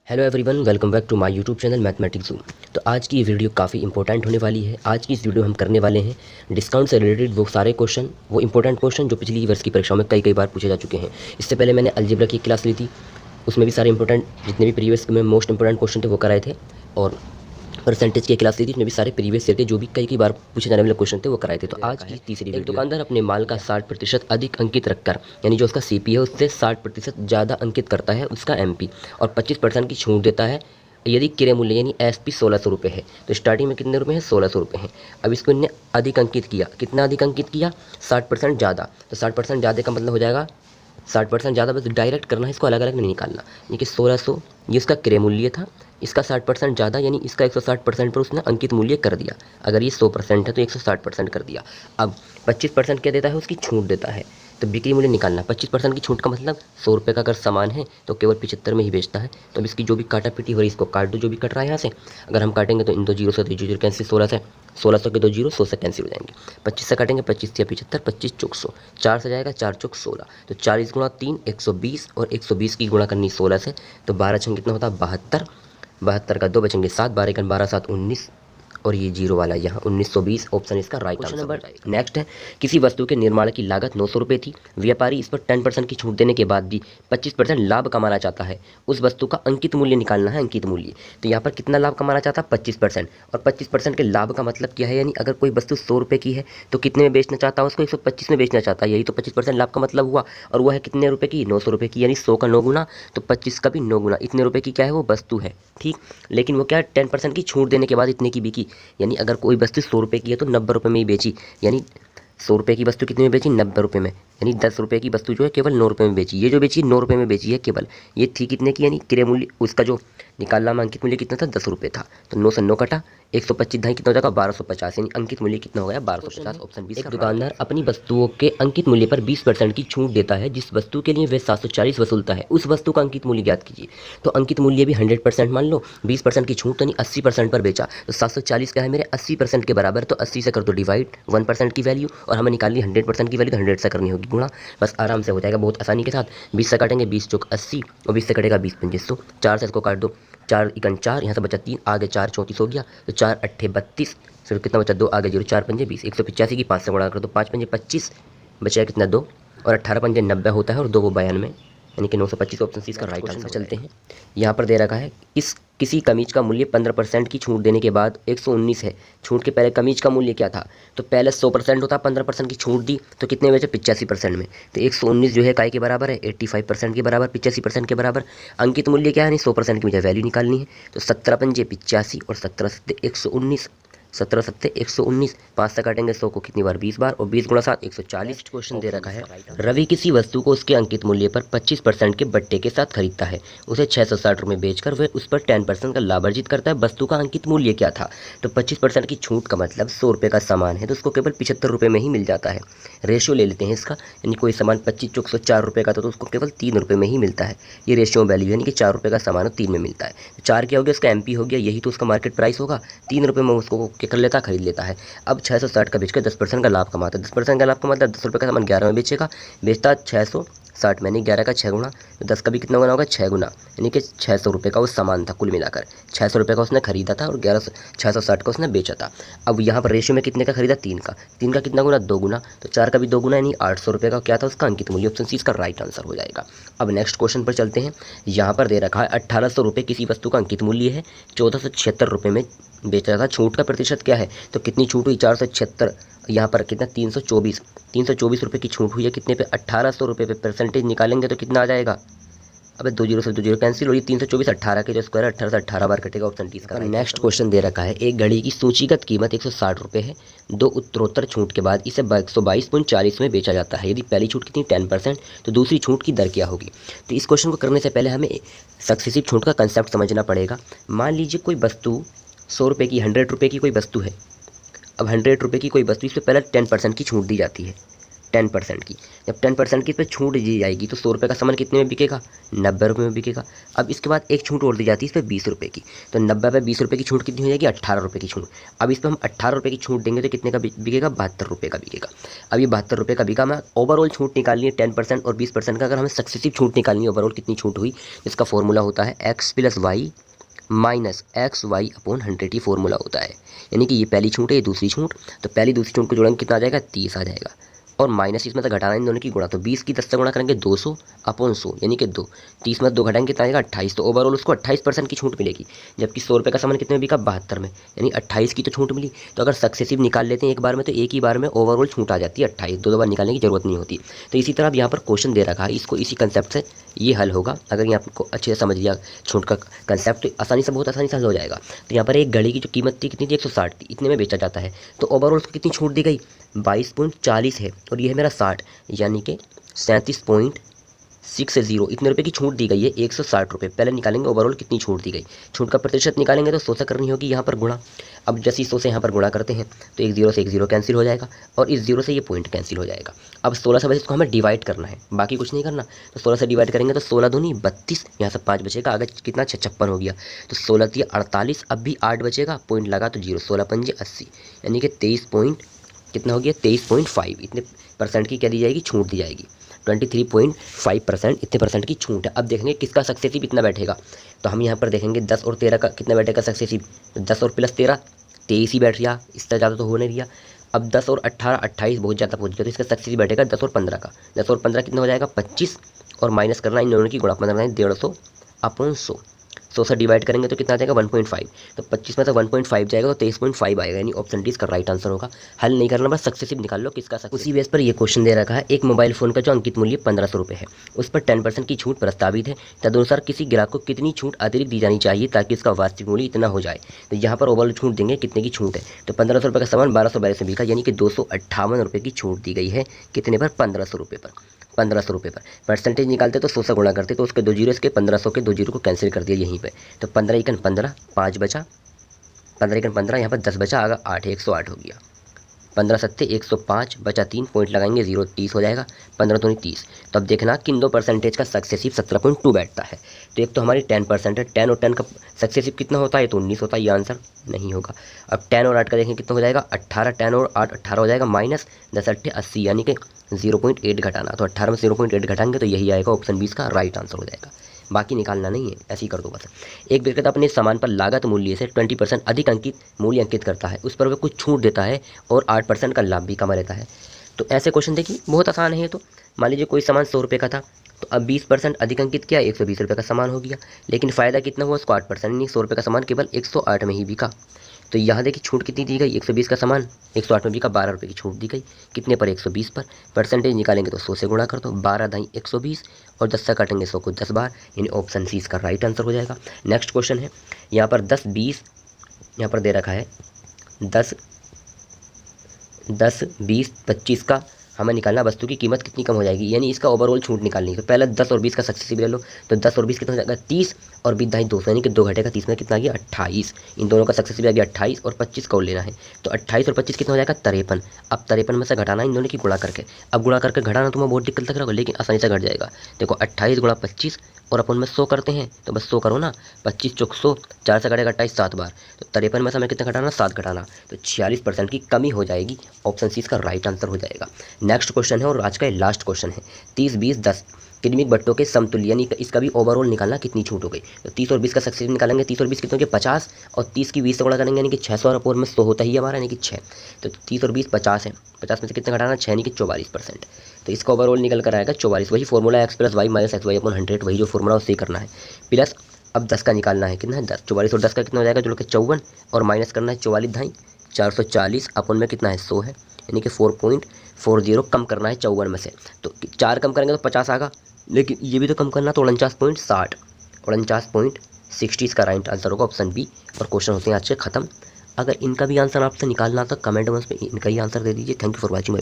Hello everyone, welcome back to my YouTube channel Mathematics Zoom. तो आज की ये वीडियो काफ़ी इंपॉर्टेंट होने वाली है। आज की इस वीडियो में हम करने वाले हैं डिस्काउंट से रिलेटेड वो सारे क्वेश्चन, वो इंपॉर्टेंट क्वेश्चन जो पिछली वर्ष की परीक्षाओं में कई कई बार पूछे जा चुके हैं। इससे पहले मैंने अलजेब्रा की क्लास ली थी, उसमें भी सारे इंपॉर्टेंट जितने भी प्रीवियस में मोस्ट इंपॉर्टेंट क्वेश्चन थे वो कराए थे। और परसेंटेज की क्लास ली थी, उसमें भी सारे प्रीवियस ईयर के जो भी कई बार पूछे जाने वाले क्वेश्चन थे वो कराए थे। तो आज की तीसरी वीडियो, एक दुकानदार अपने माल का 60% अधिक अंकित रखकर, यानी जो उसका सीपी है उससे 60% ज़्यादा अंकित करता है उसका एमपी, और 25% की छूट देता है यदि क्रय मूल्य यानी एसपी 1600 रुपये है। तो स्टार्टिंग में कितने रुपए हैं? 1600 रुपये हैं। अब इसको इनने अधिक अंकित किया। कितना अधिक अंकित किया? 60% ज़्यादा। तो 60% ज़्यादा का मतलब हो जाएगा 60% ज़्यादा, बस डायरेक्ट करना है, इसको अलग अलग नहीं निकालना। ये कि 1600 ये इसका क्रय मूल्य था, इसका 60% ज़्यादा यानी इसका 160% पर उसने अंकित मूल्य कर दिया। अगर ये 100% है तो 160% कर दिया। अब 25% क्या देता है? उसकी छूट देता है। तो बिक्री मूल्य निकालना। 25% की छूट का मतलब 100 रुपये का अगर सामान है तो केवल 75 में ही बेचता है। तो अब इसकी जो भी काटा पीटी हो रही है इसको काट दो, जो भी कट रहा है यहाँ से। अगर हम काटेंगे तो इन दो जीरो से तो जीरो कैंसिल, 16 से 1600 के दो जीरो 100 से कैंसिल हो जाएंगे। 25 से काटेंगे, 25 या 75, 25 चौक 100, 4 से जाएगा 4 चौक 16। तो 40 गुणा 3 120, और 120 की गुणा करनी 16 से, तो 12 छंग कितना होता है? 72। 72 का 2 बचेंगे 7, 12 का 12 7 19, और ये जीरो वाला यहाँ 1920 ऑप्शन इसका राइट आंसर नंबर। नेक्स्ट है, किसी वस्तु के निर्माण की लागत 900 रुपये थी। व्यापारी इस पर 10% की छूट देने के बाद भी 25% लाभ कमाना चाहता है। उस वस्तु का अंकित मूल्य निकालना है, अंकित मूल्य। तो यहाँ पर कितना लाभ कमाना चाहता है? 25%। और 25% के लाभ का मतलब क्या है? यानी अगर कोई वस्तु 100 रुपये की है तो कितने में बेचना चाहता है? उसको 125 में बेचना चाहता है। यही तो 25% लाभ का मतलब हुआ। और वो है कितने रुपये की? 900 रुपये की। यानी 100 का 9 गुना तो 25 का भी 9 गुना। इतने रुपये की क्या है? वो वस्तु है, ठीक। लेकिन वो क्या है? 10% की छूट देने के बाद इतने की बिकी। यानी अगर कोई वस्तु 100 रुपये की है तो 90 रुपये में ही बेची। यानी 100 रुपये की वस्तु कितने में बेची? 90 रुपये में। यानी 10 रुपये की वस्तु जो है केवल 9 रुपये में बेची। ये जो बेची 9 रुपये में बेची है केवल। ये थी कितने की? यानी क्रय मूल्य उसका जो निकालना में अंकित मूल्य कितना था? 10 रुपये था। तो 9 से 9 कटा, 125 ढाई कितना हो जाएगा? 1250। यानी अंकित मूल्य कितना हो गया? 1250। Option B. एक दुकानदार अपनी वस्तुओं के अंकित मूल्य पर 20% की छूट देता है। जिस वस्तु के लिए वह 740 वसूलता है उस वस्तु का अंकित मूल्य ज्ञात कीजिए। तो अंकित मूल्य भी 100% मान लो, 20% की छूट यानी 80% पर बेचा। तो 740 क्या है मेरे? 80% के बराबर। तो 80 से कर दो डिवाइड 1% की वैल्यू, और हमें निकालनी 100% की वैल्यू, तो 100 से करनी होगी गुणा। बस आराम से हो जाएगा बहुत आसानी के साथ। 20 से काटेंगे, 20 चौक 80, और 20 से कटेगा 20 पंजे 100। 4 से इसको काट दो, 4 इकन 4, यहाँ से बचा 3, आगे 4 34 हो गया। तो 4 अट्ठे 32, फिर कितना बचा? 2 आगे 0, 4 पंजे 20, 185 की 5 से गुणा कर दो, 5 पंजे 25, बचा कितना? 2, और 18 पंजे 90 होता है, और 2 वो 92, यानी कि 925 ऑप्शन सी इसका राइट आंसर। चलते हैं, यहाँ पर दे रखा है किसी कमीज का मूल्य 15% की छूट देने के बाद 119 है। छूट के पहले कमीज का मूल्य क्या था? तो पहले 100% होता, 15% की छूट दी तो कितने में बचे? 85% में। तो 119 जो है काय के बराबर है? 85% के बराबर, 85% के बराबर। अंकित मूल्य क्या है? नहीं 100% की मुझे वैल्यू निकालनी है। तो 17 पंजे 85, और 17 सत्ते 119, 17 सत्ते 119, 5 से काटेंगे 100 को कितनी बार? 20 बार, और 20 गुणा 7 140। क्वेश्चन दे रखा है, रवि किसी वस्तु को उसके अंकित मूल्य पर 25% के बट्टे के साथ खरीदता है। उसे 660 रुपये बेचकर वह उस पर 10% का लाभ अर्जित करता है। वस्तु का अंकित मूल्य क्या था? तो 25% की छूट का मतलब 100 रुपये का सामान है तो उसको केवल 75 रुपये में ही मिल जाता है। रेशियो ले लेते हैं इसका, यानी कोई सामान 25 चौक 104 रुपये का था तो उसको केवल 3 रुपये में ही मिलता है। ये रेशियो वैल्यू यानी कि 4 रुपये का सामान 3 में मिलता है। 4 क्या हो गया? उसका एमपी हो गया, यही तो उसका मार्केट प्राइस होगा। 3 रुपये में उसको क्या कर लेता? खरीद लेता है। अब 660 का बेचकर 10% का लाभ कमाता है। 10% का लाभ का मतलब 10 रुपये का सामान 11 में बेचेगा, बेचता 660 में, नहीं 11 का 6 गुना, तो 10 का भी कितना गुना होगा? 6 गुना, यानी कि 600 रुपये का वो सामान था कुल मिलाकर। 600 रुपये का उसने खरीदा था और 660 का उसने बेचा था। अब यहाँ पर रेशियो में कितने का खरीदा? 3 का। 3 का कितना गुना? 2 गुना, तो 4 का भी 2 गुना, यानी 800 रुपये का क्या था उसका अंकित मूल्य। ऑप्शन सी इसका राइट आंसर हो जाएगा। अब नेक्स्ट क्वेश्चन पर चलते हैं। यहाँ पर दे रखा है 1800 रुपये किसी वस्तु का अंकित मूल्य है, 1476 रुपये में बेचा था। छूट का प्रतिशत क्या है? तो कितनी छूट हुई? 476, यहाँ पर कितना? 324 रुपये की छूट हुई है। कितने पे? 1800 रुपये पे। परसेंटेज निकालेंगे तो कितना आ जाएगा? अबे 2 जीरो से 2 जीरो कैंसिल हो, ये 324 18 के जो स्क्वायर 18 से 18 बार कटेगा। ऑप्शन डी का। नेक्स्ट क्वेश्चन दे रखा है, एक घड़ी की सूचीगत कीमत 160 रुपये है। 2 उत्तरोत्तर छूट के बाद इसे 122.40 में बेचा जाता है। यदि पहली छूट कितनी? 10%, तो दूसरी छूट की दर क्या होगी? तो इस क्वेश्चन को करने से पहले हमें सक्सेसिव छूट का कंसेप्ट समझना पड़ेगा। मान लीजिए कोई वस्तु 100 रुपये की, 100 रुपये की कोई वस्तु है। अब 100 रुपये की कोई वस्तु, इस पर पहले 10% की छूट दी जाती है। 10% की। जब 10% की इस पर छूट दी जाएगी तो 100 रुपये का सामान कितने में बिकेगा? 90 रुपये में बिकेगा। अब इसके बाद एक छूट और दी जाती है इस पर 20 रुपये की, तो 90 पे 20 रुपये की छूट कितनी हो जाएगी? 18 रुपये की छूट। अब इस पर हम 18 रुपये की छूट देंगे तो कितने का बिकेगा? 72 रुपये का बिकेगा। अब ये 72 रुपये का बिका। हमें ओवरऑल छूट निकालनी है 10% और 20% का। अगर हमें सक्सेसिव छूट निकालनी है ओवरऑल कितनी छूट हुई, इसका फॉर्मूला होता है x plus Y minus X Y upon 100 ही फॉर्मूला होता है। यानी कि ये पहली छूट है, ये दूसरी छूट, तो पहली दूसरी छूट को जोड़ेंगे कितना आ जाएगा? 30 आ जाएगा। और माइनस इसमें से घटाना इन दोनों की गुणा, तो 20 की 10 से गुणा करेंगे 200 अपॉन 100 यानी कि 2, 30 में 2 घटाएंगे कितना आएगा? 28। तो ओवरऑल उसको 28% की छूट मिलेगी। जबकि 100 रुपये का सामान कितने में बिका? 72 में, यानी 28 की तो छूट मिली। तो अगर सक्सेसिव निकाल लेते हैं एक बार में तो एक ही बार में ओवरऑल छूट आ जाती है 28, दो बार निकालने की जरूरत नहीं होती। तो इसी तरह अब यहाँ पर क्वेश्चन दे रखा है, इसको इसी कंसेप्ट से ये हल होगा। अगर ये आपको अच्छे से समझ लिया छूट का कंसेप्ट, तो आसानी से, बहुत आसानी से हल हो जाएगा। तो यहाँ पर एक घड़ी की जो कीमत थी कितनी थी? 160 थी, इतने में बेचा जाता है। तो ओवरऑल उसको कितनी छूट दी गई? 22.40 है, और ये है मेरा 60, यानी कि 37.60 इतने रुपए की छूट दी गई है। 160 रुपये पहले निकालेंगे ओवरऑल कितनी छूट दी गई। छूट का प्रतिशत निकालेंगे तो 100 से करनी होगी यहाँ पर गुणा। अब जैसे 100 से यहाँ पर गुणा करते हैं तो एक 0 से एक 0 कैंसिल हो जाएगा, और इस 0 से ये पॉइंट कैंसिल हो जाएगा। अब 16 से बचे इसको हमें डिवाइड करना है, बाकी कुछ नहीं करना। तो 16 से डिवाइड करेंगे तो 16 दूनी 32, यहाँ से 5 बचेगा, आगे कितना 56 हो गया। तो 16 थी 48, अब भी 8 बचेगा, पॉइंट लगा तो 0, 16 पंजे 80, यानी कि 23 पॉइंट कितना हो गया? 23.5 इतने परसेंट की क्या दी जाएगी? छूट दी जाएगी। 23.5% इतने परसेंट की छूट है। अब देखेंगे किसका सक्सेसिव इतना बैठेगा। तो हम यहाँ पर देखेंगे 10 और 13 का कितना बैठेगा सक्सेसिव। तो 10 और प्लस 13 23 ही बैठ गया, इससे ज़्यादा तो हो नहीं रहा। अब 10 और 18 28 बहुत ज़्यादा पहुँच गया, तो इसका सक्सेसिव बैठेगा 10 और 15 का। 10 और 15 कितना हो जाएगा? 25, और माइनस करना इन दोनों की गुणा, 15 150 अपॉन 100। 100 से डिवाइड करेंगे तो कितना आ जाएगा? 1.5। तो 25 में से 1.5 जाएगा तो 23.5 आएगा, यानी ऑप्शन डी इसका राइट आंसर होगा। हल नहीं करना, बस सक्सेसिव निकाल लो किसका सक्सेसिव। उसी बेस पर ये क्वेश्चन दे रखा है, एक मोबाइल फोन का जो अंकित मूल्य 1500 रुपये है, उस पर 10% की छूट प्रस्तावित है। तदनुसार किसी ग्राहक को कितनी छूट अतिरिक्त दी जानी चाहिए ताकि इसका वास्तविक मूल्य इतना हो जाए। तो यहाँ पर ओवरऑल छूट देंगे, कितने की छूट है? तो 1500 रुपये का सामान 1252 में बिका, यानी कि 258 रुपये की छूट दी गई है। कितने पर? 1500 रुपये पर। 1500 रुपये पर परसेंटेज निकालते तो 100 से गुणा करते, तो उसके 2 जीरो, इसके 1500 के 2 जीरो को कैंसिल कर दिया यहीं पे। तो 15 एकन 15, 5 बचा, 15 एकन 15, यहाँ पर 10 बचा, आगा 8 108 हो गया। 15 सत्ते 105 बचा 3, पॉइंट लगाएंगे 0, 30 हो जाएगा। 15 दूनी 30। तो अब देखना किन दो परसेंटेज का सक्सेसिव 17.2 बैठता है। तो एक तो हमारी 10% है, 10 और 10 का सक्सेसिव कितना होता है? तो 19 होता है, ये आंसर नहीं होगा। अब 10 और 8 का देखें कितना हो जाएगा? 18, 10 और 8 18 हो जाएगा, माइनस 10 8 80, यानी कि 0.8 घटाना। तो 18 में 0.8 घटाएंगे तो यही आएगा, ऑप्शन 20 का राइट आंसर हो जाएगा। बाकी निकालना नहीं है, ऐसे ही कर दो बस। एक विक्रेता अपने सामान पर लागत मूल्य से 20% अधिक मूल्य अंकित करता है, उस पर वह कुछ छूट देता है और 8% का लाभ भी कमा लेता है। तो ऐसे क्वेश्चन देखिए बहुत आसान है। तो मान लीजिए कोई सामान 100 रुपये का था, तो अब 20% अधिक अंकित किया, 120 रुपये का सामान हो गया। लेकिन फ़ायदा कितना हुआ उसको? 8%, यानी 100 रुपये का सामान केवल 108 में ही बिका। तो यहाँ देखिए छूट कितनी दी गई? 120 का सामान 108 में बिका, 12 रुपये की छूट दी गई। कितने पर? 120 पर। परसेंटेज निकालेंगे तो 100 से गुणा कर दो, 12 दाई 120, और 10 से काटेंगे 100 को 10 बार, यानी ऑप्शन सी इसका राइट आंसर हो जाएगा। नेक्स्ट क्वेश्चन है, यहाँ पर 10 20 यहाँ पर दे रखा है 10 20 25 का हमें निकालना, वस्तु की कीमत कितनी कम हो जाएगी, यानी इसका ओवरऑल छूट निकालनी है। तो पहले 10 और 20 का सक्सेसिव ले लो, तो 10 और 20 कितना हो जाएगा? 30, और 20 दाई 200, यानी कि 2 घटेगा 30 में, कितना आ गया? 28। इन दोनों का सक्सेसिव आ गया 28, और 25 का और लेना है। तो 28 और 25 कितना हो जाएगा? 53। अब 53 में से घटाना इन दोनों की गुणा करके। अब गुणा करके घटाना तुम्हें बहुत दिक्कत लग रहा होगा, लेकिन आसानी से घट जाएगा। देखो 28 गुणा 25, और अपन में 100 करते हैं तो बस 100 करो ना, 25 चौक 100, 4 से घटेगा 28 7 बार। तो 53 में से हमें कितना घटाना? 7 घटाना, तो 46% की कमी हो जाएगी। ऑप्शन सी इसका राइट आंसर हो जाएगा। नेक्स्ट क्वेश्चन है, और आज का लास्ट क्वेश्चन है, 30 20 10 किडमिक बट्टों के समतुल्य, यानी इसका भी ओवरऑल निकालना कितनी छूट हो गई। तो 30 और 20 का सक्सेसिव निकालेंगे, 30 और 20 कितने हो गए? 50, और 30 की 20 से गुणा करेंगे, यानी कि 600, और अपोर में 100 होता ही हमारा, यानी कि 6। तो 30 और 20 50 है, 50 में से कितना घटाना? 6, यानी कि 44%। तो इसका ओवरऑल निकल कर आएगा 44। वही formula x plus Y minus X Y upon 100, वही जो फॉर्मूला उससे करना है। प्लस अब 10 का निकालना है, कितना है? 10। 44 और 10 का कितना हो जाएगा? जो कि 54, और माइनस करना है 44 ढाई 440 अपन में कितना है? 100 है, यानी कि 4.40 कम करना है 54 में से। तो 4 कम करेंगे तो 50 आएगा, लेकिन ये भी तो कम करना, तो 49.60 49.60 इसका राइट आंसर होगा, ऑप्शन बी। और क्वेश्चन होते हैं आज से खत्म। अगर इनका भी आंसर आपसे निकालना था कमेंट बॉक्स में इनका ही आंसर दे दीजिए। Thank you for watching my video.